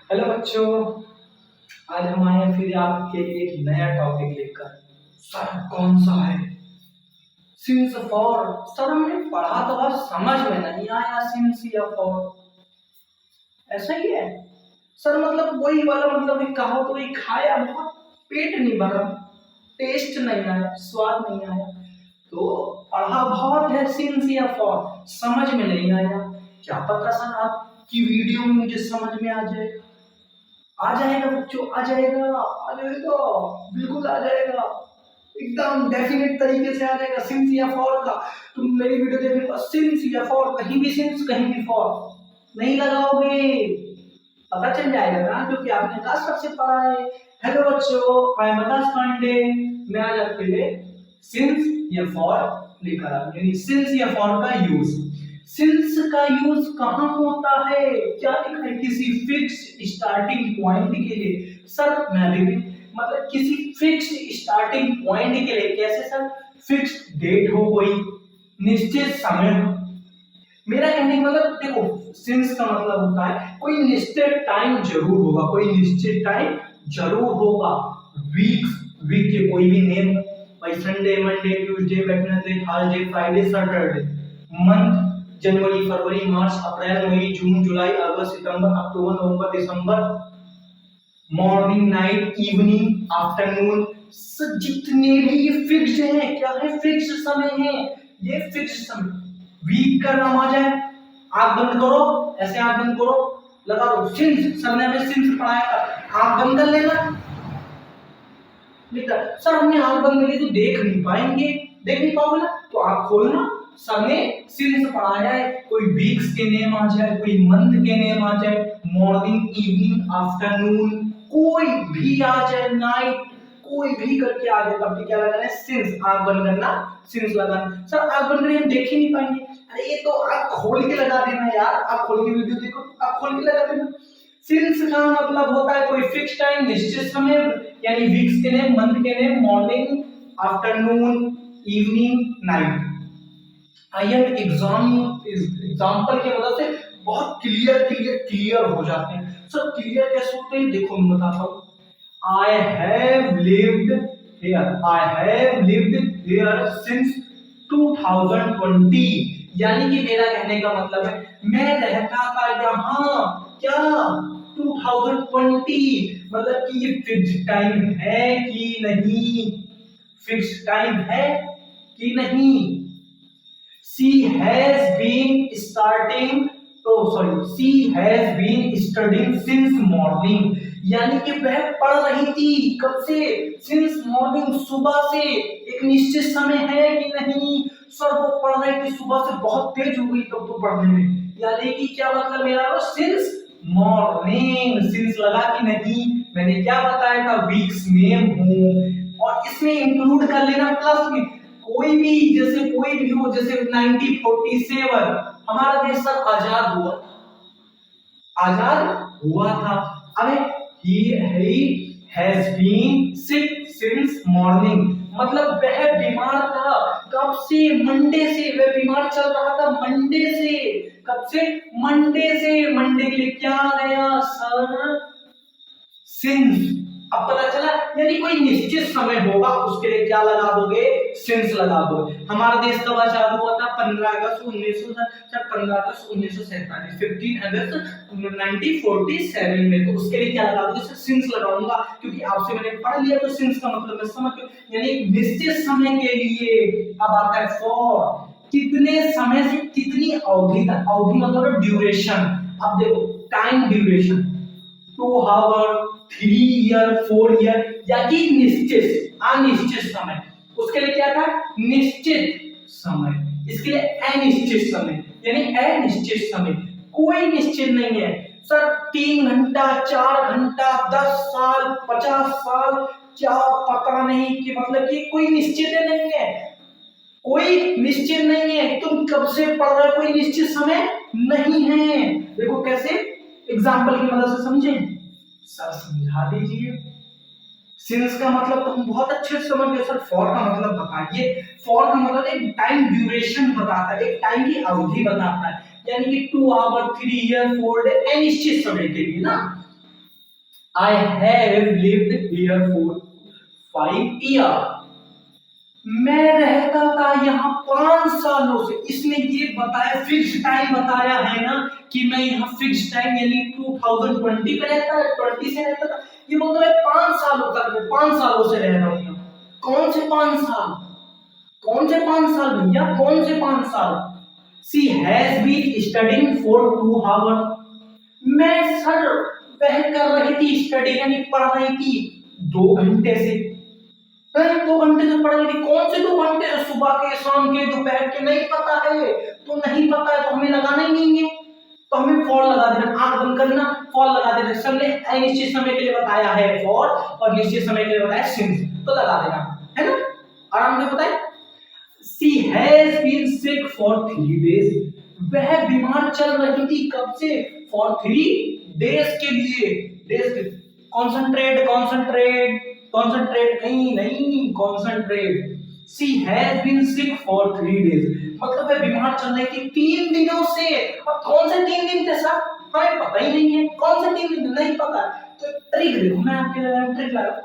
Hello बच्चों, आज हम आए हैं फिर आपके लिए एक नया टॉपिक लेकर। सर कौन सा है? Since for. सर हमने पढ़ा तो बस समझ में नहीं आया, सिंस या फॉर ऐसा ही है। सर मतलब वही वाला, मतलब एक कहो तो एक खाया बहुत, पेट नहीं भरा, टेस्ट नहीं आया, स्वाद नहीं आया, तो पढ़ा बहुत है सिंस या फॉर, समझ में नहीं आया। क्या पता सर आपकी वीडियो में मुझे समझ में आ जाए। आ जाएगा बच्चों, आ जाएगा, आ जाएगा, बिल्कुल आ जाएगा, एकदम डेफिनेट तरीके से आ जाएगा। सिंस या फॉर का तुम मेरी वीडियो देखने पर सिंस या फॉर, कहीं भी सिंस कहीं भी फॉर नहीं लगाओगे, पता चल जाएगा ना, क्योंकि आपने क्लास सबसे पढ़ा है। हेलो बच्चों, मैं बतास पांडे, मैं आज आपके लिए सिंस या फॉर लेकर आया, यानी सिंस या फॉर का यूज। सिंस का यूज कहाँ होता है? क्या लिखा है? किसी फिक्स स्टार्टिंग पॉइंट के लिए। सर मैं भी मतलब किसी फिक्स स्टार्टिंग पॉइंट के लिए। कैसे सर? फिक्स डेट हो, कोई निश्चित समय हो। मेरा कहने का मतलब देखो, सिंस का मतलब होता है कोई निश्चित टाइम जरूर होगा, कोई निश्चित टाइम जरूर होगा। वीक, वीक के कोई भी नेम, भाई Sunday, Monday, Tuesday, Wednesday, Thursday, Friday, Saturday. Month, जनवरी, फरवरी, मार्च, अप्रैल, मई, जून, जुलाई, अगस्त, सितंबर, अक्टूबर, नवंबर, दिसंबर। मॉर्निंग, नाइट, इवनिंग, आफ्टरनून, जितने भी ये फिक्स हैं, क्या है? फिक्स समय है, ये फिक्स समय। वीक का नाम आ जाए, आंख बंद करो, ऐसे आंख बंद करो, लगा दो सिंस, सर ने हमें सिंस पढ़ाया था, आंख बंद कर लेना। लिखा सर हमने आंख बंद करी तो देख नहीं पाएंगे, देख नहीं पाओगे ना, तो आंख खोलना। सर ने सिंस पढ़ाया है, कोई वीक्स के नेम आ जाए, कोई मंथ के नेम आ जाए, मॉर्निंग, इवनिंग, आफ्टरनून, कोई भी आ जाए, नाइट, कोई भी करके आ जाए, तब भी क्या लगाना है? सिंस। आंख बंद करना, सिंस लगाना। सर आंख बंद करी हम देख ही नहीं पाएंगे, अरे ये तो आंख खोल के लगा देना यार, आंख खोल के वीडियो देखो, आंख खोल के लगा देना। सिंस का मतलब होता है कोई फिक्स टाइम, निश्चित समय, यानी वीक्स के नेम, मंथ के name, morning, afternoon, evening, night. I am example की मदद से बहुत क्लियर हो जाते हैं। सर क्लियर कैसे होते हैं? देखो मैं बताता हूँ। I have lived here. I have lived here since 2020, यानी कि मेरा कहने का मतलब है मैं रहता था यहाँ, क्या? 2020, मतलब कि ये फिक्स टाइम है कि नहीं? फिक्स टाइम है कि नहीं? She has been studying since morning, यानी कि वह पढ़ रही थी कब से? सिंस मॉर्निंग, सुबह से। एक निश्चित समय है कि नहीं? सर वो पढ़ रही थी सुबह से, बहुत तेज हो गई तब तो पढ़ने में, यानी कि क्या मतलब मेरा? वो सिंस मॉर्निंग। सिंस लगा कि नहीं? मैंने क्या बताया था? वीक्स नेम हूं, और इसमें इंक्लूड कर लेना प्लस में कोई भी, जैसे कोई भी हो, जैसे 1947 हमारा देश सर आजाद हुआ था। अबे he has been sick since morning, मतलब वह बीमार था कब से? मंडे से। वह बीमार चल रहा था मंडे से। कब से? मंडे से। मंडे के लिए क्या आ गया सर? सिंस। अब पता चला, यानी कोई निश्चित समय होगा उसके लिए क्या लगा दोगे? सिंस लगा दो। हमारा देश कब आजाद हुआ था? 15 अगस्त 1947, 15 अगस्त 1947 में। तो उसके लिए क्या लगा दोगे? सिंस लगाऊंगा, क्योंकि आपसे मैंने पढ़ लिया तो सिंस का मतलब मैं समझ गया, यानी निश्चित समय के लिए। अब आता है फॉर, कितने समय से कितनी अवधि तक। अवधि मतलब ड्यूरेशन। अब देखो time duration, 2 hour, 3 year, 4 year, या कि निश्चित अनिश्चित समय। उसके लिए क्या था? निश्चित समय। इसके लिए अनिश्चित समय, यानी अनिश्चित समय, कोई निश्चित नहीं है। सर 3 घंटा, 4 घंटा, 10 साल, 50 साल, क्या पता नहीं, कि मतलब कि कोई निश्चित नहीं है, कोई निश्चित नहीं है। तुम कब से पढ़ रहे हो, कोई निश्चित समय नहीं है। देखो कैसे, एग्जाम्पल की मदद से समझे। सर समझा दीजिए। सिंस का मतलब तो हम बहुत अच्छे से समझ गए सर, फॉर का मतलब बताइए। फॉर का मतलब एक टाइम ड्यूरेशन बताता है, एक टाइम की अवधि बताता है, यानी कि 2 आवर, 3 ईयर, 4 डे, अनिश्चित समय के लिए ना। I have lived here for 5 years. मैं रहता था यहाँ 5 सालों से। इसने ये बताया, फिक्स टाइम बताया है ना कि मैं यहाँ फिक्स टाइम यानी 2020 पे रहता है, 20 से रहता था। ये मतलब है 5 सालों तक, मैं 5 सालों से रह रहा हूँ यहाँ। कौन से 5 साल? कौन से 5 साल भैया, कौन से 5 साल? She has been studying for 2 hours. मैं सर वह कर रही थी स्टडी यानी पढ़ रही थी 2 घंटे से। 2 घंटे से पढ़ रही थी। कौन से 2 घंटे? सुबह के, शाम के, दोपहर के? नहीं पता है तो नहीं पता है तो हमें लगाना ही नहीं है, तो हमें फॉर लगा देना, आंख बंद करना, फॉर लगा देना। सर ने अनिश्चित समय के लिए बताया है फॉर और निश्चित समय के लिए बताया सिंस, तो लगा देना है ना, आराम से बताए। She has been sick for 3 days. वह बीमार चल रही थी कब से? For 3 days के लिए। डेज, कॉन्सेंट्रेट कॉन्सेंट्रेट कॉन्सेंट्रेट, कहीं नहीं, concentrate. She has been sick for 3 days. मतलब वह बीमार चल रही थी 3 दिनों से। अब कौन से 3 दिन थे सर? हमें पता ही नहीं है कौन से 3 दिन, नहीं पता। तो ट्रिक देखो, मैं आपके लिए ट्रिक लगा।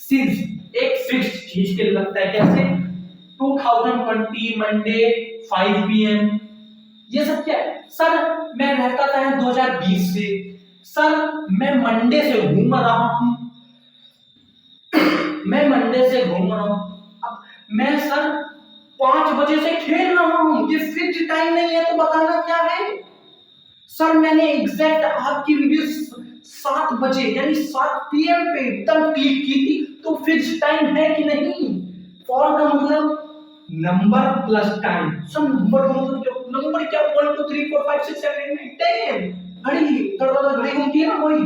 सिंस एक फिक्स चीज के लिए लगता है, कैसे? 2020 मंडे 5 PM। ये सब क्या है सर? मैं रहता था 2020 से। सर मैं मंडे से घूम रहा हूं, मैं मंडे से घूम रहा हूं। अब मैं सर 5 बजे से खेल रहा हूं, ये फिक्स टाइम नहीं है तो बताना क्या है? सर मैंने एग्जैक्ट आपकी वीडियो 7 बजे यानी 7 PM पे तब क्लिक की थी, तो फिक्स टाइम है कि नहीं? फॉर का मतलब number plus time. Sir number का मतलब क्या? नंबर क्या? 1 2 3 4 5 6 7 8 9 10। घड़ी, दरवाजा घड़ी घूमती है ना, वही।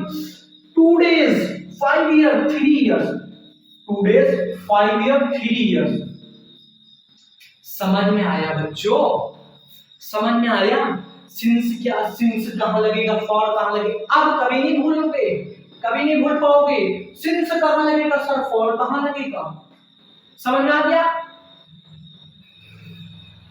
2 days 5 year 3 years। 2 days 5 year 3 years। समझ में आया बच्चों? समझ में आया? सिंस क्या, सिंस कहां लगेगा, फॉर कहां लगेगा? अब कभी नहीं भूलोगे, कभी नहीं भूल पाओगे। सिंस कहां लगेगा सर, फॉर कहां लगेगा? समझ में आ गया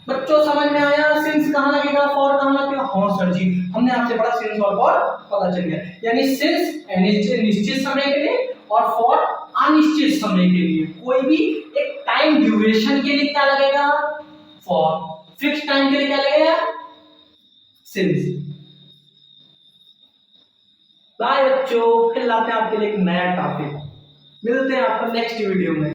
बच्चों? समझ में आया? सिंस कहां लगेगा, फॉर कहां लगेगा? हाँ सर जी, हमने आपसे पढ़ा सिंस और फॉर, पता चल गया। यानी सिंस निश्चित समय के लिए और फॉर अनिश्चित समय के लिए। कोई भी एक टाइम ड्यूरेशन के लिए क्या लगेगा? फॉर। फिक्स टाइम के लिए क्या लगेगा? सिंस। बाय बच्चों, फिर लाते हैं आपके लिए एक नया टॉपिक। मिलते हैं आपको नेक्स्ट वीडियो में।